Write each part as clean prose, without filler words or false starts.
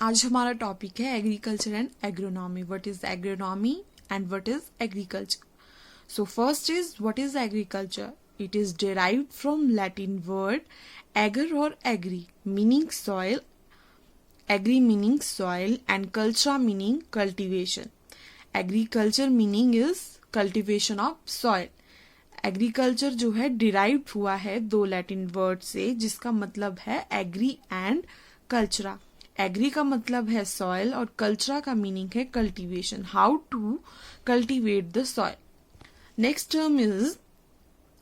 आज हमारा टॉपिक है agriculture and agronomy. What is agronomy and what is agriculture? So first is what is agriculture. It is derived from Latin word ager or agri meaning soil, agri meaning soil and cultura meaning cultivation. Agriculture meaning is cultivation of soil. Agriculture जो है derived हुआ है दो Latin word से जिसका मतलब है agree and कल्चरा. Agree का मतलब है सॉइल और कल्चरा का मीनिंग है cultivation, how to cultivate the soil. Next term is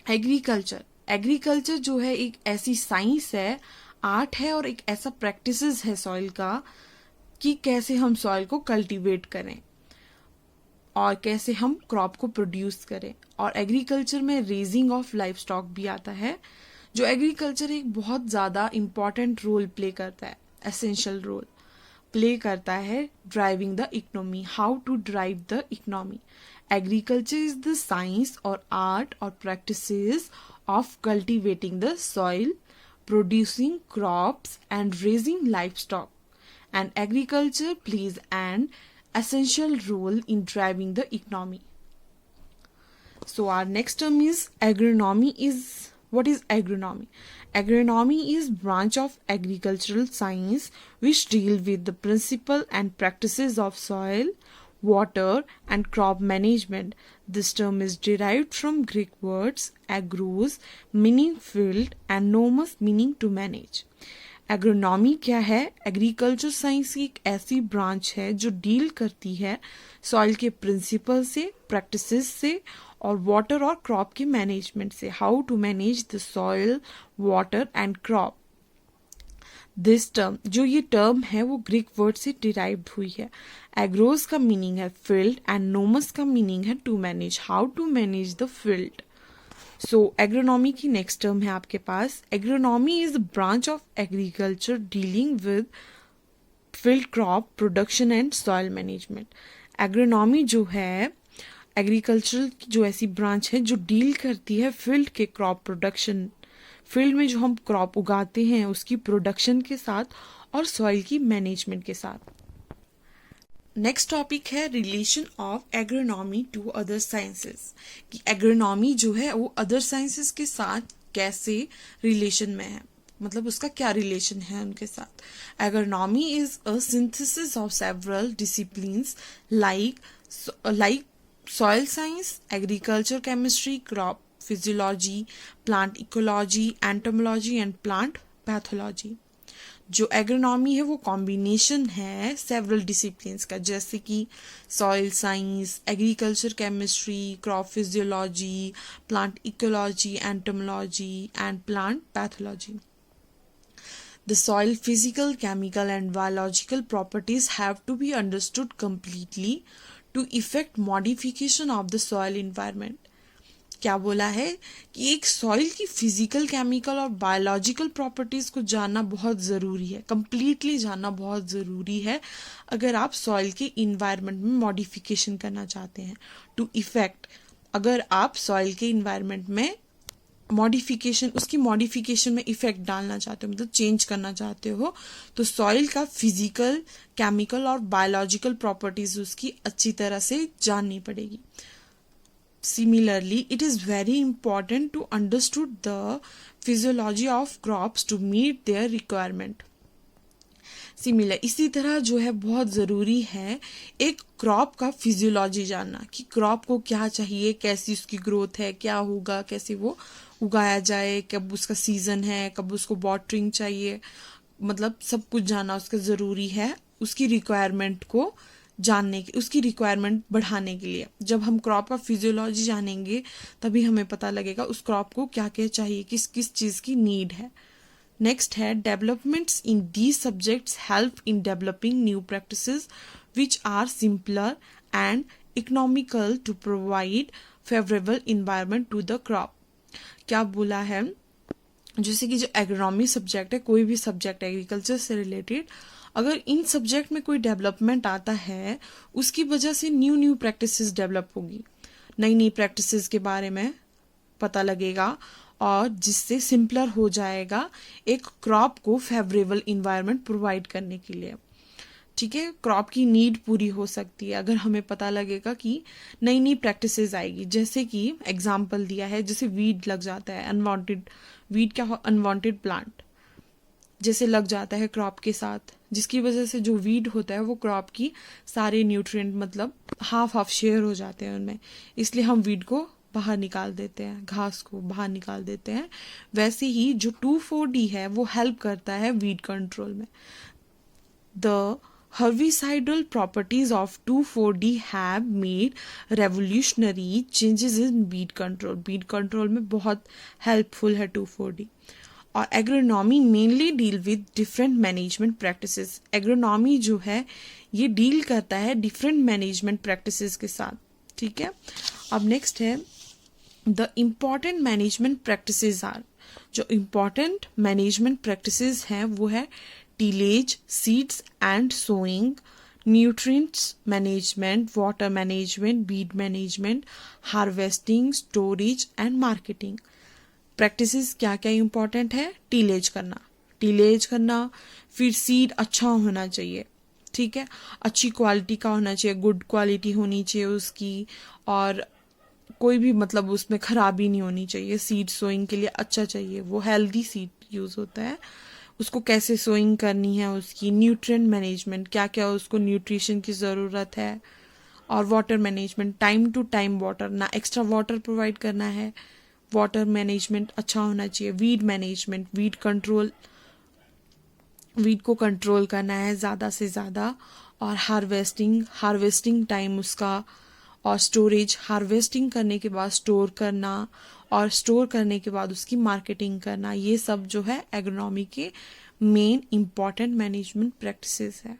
agriculture. Agriculture जो है एक ऐसी साइंस है, आर्ट है और एक ऐसा प्रैक्टिसेस है सॉइल का कि कैसे हम सॉइल को कल्टीवेट करें और कैसे हम क्रॉप को प्रोड्यूस करें. और एग्रीकल्चर में रेजिंग ऑफ लाइफ स्टॉक भी आता है, जो एग्रीकल्चर एक बहुत ज़्यादा इम्पॉर्टेंट रोल प्ले करता है, एसेंशियल रोल प्ले करता है driving the economy. How to drive the economy. Agriculture is the science or art or practices of cultivating the soil, producing crops and raising livestock. And agriculture plays an essential role in driving the economy. So our next term is agronomy. What is agronomy? Agronomy is branch of agricultural science which deal with the principle and practices of soil, water and crop management. This term is derived from Greek words agros meaning field and nomos meaning to manage. Agronomy क्या है? Agriculture science की एक ऐसी branch है जो deal करती है soil के प्रिंसिपल से, प्रैक्टिसेस से और वाटर और क्रॉप के मैनेजमेंट से. How to manage the soil, water and crop. This term, जो ये टर्म है वो ग्रीक वर्ड से डिराइव्ड हुई है. एग्रोस का मीनिंग है फील्ड एंड नोमस का मीनिंग है to manage. How to manage the field. So agronomy की नेक्स्ट टर्म है आपके पास. Agronomy is branch of agriculture dealing with field crop production and soil management. Agronomy जो है एग्रीकल्चर की जो ऐसी ब्रांच है जो डील करती है फील्ड के क्रॉप प्रोडक्शन, फील्ड में जो हम क्रॉप उगाते हैं उसकी प्रोडक्शन के साथ और सॉइल की मैनेजमेंट के साथ. नेक्स्ट टॉपिक है relation of agronomy to other sciences. कि एग्रोनॉमी जो है वो अदर साइंसेस के साथ कैसे रिलेशन में है, मतलब उसका क्या रिलेशन है उनके साथ. Agronomy is a synthesis of several disciplines like soil science, agriculture chemistry, crop physiology, plant ecology, entomology and plant pathology. जो एग्रोनॉमी है वो कॉम्बिनेशन है सेवरल डिसिप्लिन्स का, जैसे कि soil science, agriculture chemistry, crop physiology, plant ecology, entomology and plant pathology. The soil physical, chemical and biological properties have to be understood completely to effect modification of the soil environment. क्या बोला है कि एक soil की physical, chemical और biological properties को जानना बहुत ज़रूरी है, कंप्लीटली जानना बहुत ज़रूरी है अगर आप सॉइल के इन्वायरमेंट में मॉडिफिकेशन करना चाहते हैं. टू इफेक्ट, अगर आप सॉइल के इन्वायरमेंट में मॉडिफिकेशन, उसकी मॉडिफिकेशन में इफेक्ट डालना चाहते हो, मतलब चेंज करना चाहते हो, तो सॉइल का फिजिकल, केमिकल और बायोलॉजिकल प्रॉपर्टीज उसकी अच्छी तरह से जाननी पड़ेगी. Similarly, it is very important to understood the physiology of crops to meet their requirement. Similar, इसी तरह जो है बहुत ज़रूरी है एक क्रॉप का फिजियोलॉजी जानना कि क्रॉप को क्या चाहिए, कैसी उसकी ग्रोथ है, क्या होगा, कैसे वो उगाया जाए, कब उसका सीजन है, कब उसको वाटरिंग चाहिए, मतलब सब कुछ जानना उसका ज़रूरी है उसकी रिक्वायरमेंट को जानने की, उसकी रिक्वायरमेंट बढ़ाने के लिए. जब हम क्रॉप का फिजियोलॉजी जानेंगे तभी हमें पता लगेगा उस क्रॉप को क्या क्या चाहिए, किस किस चीज़ की नीड है. नेक्स्ट है developments in these subjects help in developing new practices which are simpler and economical to provide favourable environment to the crop. क्या बोला है, जैसे कि जो एग्रोनॉमी सब्जेक्ट है, कोई भी सब्जेक्ट एग्रीकल्चर से रिलेटेड, अगर इन सब्जेक्ट में कोई डेवलपमेंट आता है उसकी वजह से न्यू प्रैक्टिसेस डेवलप होगी, नई नई प्रैक्टिसेस के बारे में पता लगेगा और जिससे सिंपलर हो जाएगा एक क्रॉप को फेवरेबल इन्वायरमेंट प्रोवाइड करने के लिए. ठीक है, क्रॉप की नीड पूरी हो सकती है अगर हमें पता लगेगा कि नई नई प्रैक्टिसेस आएगी। जैसे कि एग्जाम्पल दिया है, जैसे वीड लग जाता है, अनवांटेड वीड क्या हो, अनवांटेड प्लांट जैसे लग जाता है क्रॉप के साथ, जिसकी वजह से जो वीड होता है वो क्रॉप की सारे न्यूट्रिएंट मतलब हाफ हाफ शेयर हो जाते हैं उनमें, इसलिए हम वीड को बाहर निकाल देते हैं, घास को बाहर निकाल देते हैं। वैसे ही जो 2,4-D है वो हेल्प करता है वीड कंट्रोल में। The herbicidal properties of 2,4-D have made revolutionary changes in weed control. Weed control में बहुत helpful है 2,4-D। और agronomy mainly deal with different management practices. Agronomy जो है ये डील करता है डिफरेंट मैनेजमेंट प्रैक्टिसेस के साथ, ठीक है। अब नेक्स्ट है the important management practices are, जो इम्पॉर्टेंट मैनेजमेंट प्रैक्टिसेस हैं वो है tillage, seeds and sowing, nutrients management, water management, weed management, harvesting, storage and marketing. Practices क्या क्या इंपॉर्टेंट है, टीलेज करना, फिर सीड अच्छा होना चाहिए, ठीक है, अच्छी क्वालिटी का होना चाहिए, गुड क्वालिटी होनी चाहिए उसकी, और कोई भी मतलब उसमें खराबी नहीं होनी चाहिए। सीड सोइंग के लिए अच्छा चाहिए, वो हेल्दी सीड यूज़ होता है। उसको कैसे सोइंग करनी है, उसकी न्यूट्रिएंट मैनेजमेंट, क्या क्या उसको न्यूट्रिशन की ज़रूरत है, और water management, time to time water, ना एक्स्ट्रा वाटर प्रोवाइड करना है, वाटर मैनेजमेंट अच्छा होना चाहिए। वीड मैनेजमेंट, वीड को कंट्रोल करना है ज़्यादा से ज़्यादा, और हार्वेस्टिंग टाइम उसका, और स्टोरेज, हार्वेस्टिंग करने के बाद स्टोर करना, और स्टोर करने के बाद उसकी मार्केटिंग करना, ये सब जो है एग्रोनॉमी के मेन इम्पॉर्टेंट मैनेजमेंट प्रैक्टिसेस है।